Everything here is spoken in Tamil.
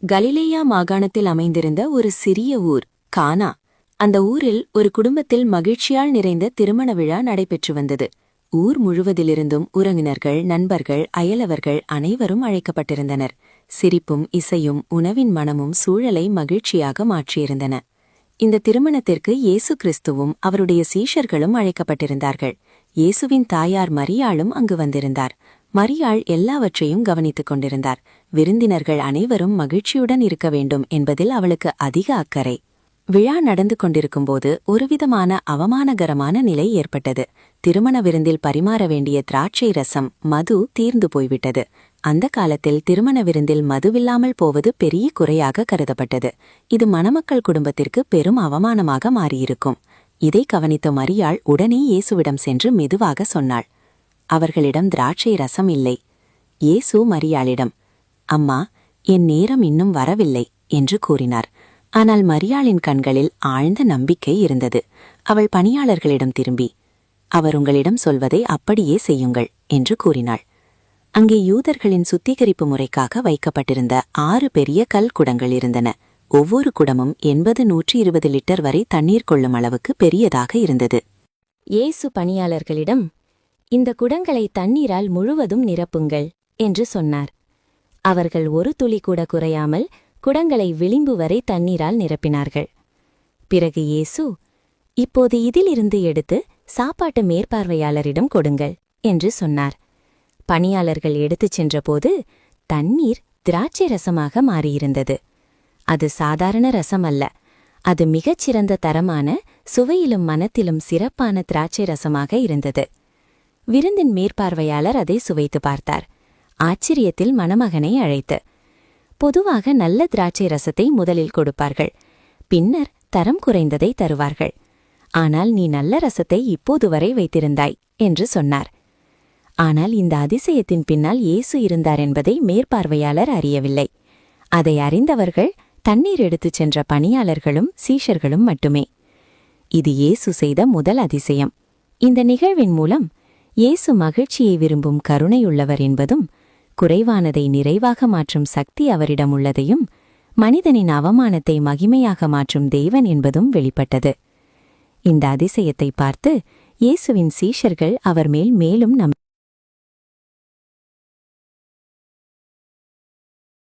கலிலேயா மாகாணத்தில் அமைந்திருந்த ஒரு சிறிய ஊர் கானா. அந்த ஊரில் ஒரு குடும்பத்தில் மகிழ்ச்சியால் நிறைந்த திருமண விழா நடைபெற்று வந்தது. ஊர் முழுவதிலிருந்தும் உறவினர்கள், நண்பர்கள், அயலவர்கள் அனைவரும் அழைக்கப்பட்டிருந்தனர். சிரிப்பும் இசையும் உணவின் மணமும் சூழலை மகிழ்ச்சியாக மாற்றியிருந்தன. இந்த திருமணத்திற்கு இயேசு கிறிஸ்துவும் அவருடைய சீஷர்களும் அழைக்கப்பட்டிருந்தார்கள். இயேசுவின் தாயார் மரியாளும் அங்கு வந்திருந்தார். மரியாள் எல்லாவற்றையும் கவனித்துக் கொண்டிருந்தார். விருந்தினர்கள் அனைவரும் மகிழ்ச்சியுடன் இருக்க வேண்டும் என்பதில் அவளுக்கு அதிக அக்கறை. விழா நடந்து கொண்டிருக்கும்போது ஒருவிதமான அவமானகரமான நிலை ஏற்பட்டது. திருமண விருந்தில் பரிமாற வேண்டிய திராட்சை ரசம், மது தீர்ந்து போய்விட்டது. அந்த காலத்தில் திருமண விருந்தில் மதுவில்லாமல் போவது பெரிய குறையாக கருதப்பட்டது. இது மணமக்கள் குடும்பத்திற்கு பெரும் அவமானமாக மாறியிருக்கும். இதை கவனித்த மரியாள் உடனே இயேசுவிடம் சென்று மெதுவாக சொன்னாள். அவர்களிடம் திராட்சை ரசம் இல்லை. இயேசு மரியாளிடம், அம்மா, என் நேரம் இன்னும் வரவில்லை என்று கூறினார். ஆனால் மரியாளின் கண்களில் ஆழ்ந்த நம்பிக்கை இருந்தது. அவள் பணியாளர்களிடம் திரும்பி, அவர் உங்களிடம் சொல்வதை அப்படியே செய்யுங்கள் என்று கூறினாள். அங்கே யூதர்களின் சுத்திகரிப்பு முறைக்காக வைக்கப்பட்டிருந்த 6 பெரிய கல் குடங்கள் இருந்தன. ஒவ்வொரு குடமும் 80-120 லிட்டர் வரை தண்ணீர் கொள்ளும் அளவுக்கு பெரியதாக இருந்தது. இயேசு பணியாளர்களிடம், இந்த குடங்களை தண்ணீரால் முழுவதும் நிரப்புங்கள் என்று சொன்னார். அவர்கள் ஒரு துளி கூட குறையாமல் குடங்களை விளிம்பு வரை தண்ணீரால் நிரப்பினார்கள். பிறகு இயேசு, இப்போது இதிலிருந்து எடுத்து சாப்பாட்டு மேற்பார்வையாளரிடம் கொடுங்கள் என்று சொன்னார். பணியாளர்கள் எடுத்துச் சென்றபோது தண்ணீர் திராட்சை ரசமாக மாறியிருந்தது. அது சாதாரண ரசம் அல்ல. அது மிகச்சிறந்த தரமான, சுவையிலும் மனத்திலும் சிறப்பான திராட்சை ரசமாக இருந்தது. விருந்தின் மேற்பார்வையாளர் அதை சுவைத்து பார்த்தார். ஆச்சரியத்தில் மணமகனை அழைத்து, பொதுவாக நல்ல திராட்சை ரசத்தை முதலில் கொடுப்பார்கள், பின்னர் தரம் குறைந்ததை தருவார்கள். ஆனால் நீ நல்ல ரசத்தை இப்போது வரை வைத்திருந்தாய் என்று சொன்னார். ஆனால் இந்த அதிசயத்தின் பின்னால் இயேசு இருந்தார் என்பதை மேற்பார்வையாளர் அறியவில்லை. அதை அறிந்தவர்கள் தண்ணீர் எடுத்துச் சென்ற பணியாளர்களும் சீஷர்களும் மட்டுமே. இது இயேசு செய்த முதல் அதிசயம். இந்த நிகழ்வின் மூலம் இயேசு மகிழ்ச்சியை விரும்பும் கருணையுள்ளவர் என்பதும், குறைவானதை நிறைவாக மாற்றும் சக்தி அவரிடம் உள்ளதையும், மனிதனின் அவமானத்தை மகிமையாக மாற்றும் தெய்வன் என்பதும் வெளிப்பட்டது. இந்த அதிசயத்தை பார்த்து இயேசுவின் சீஷர்கள் அவர் மேல் மேலும்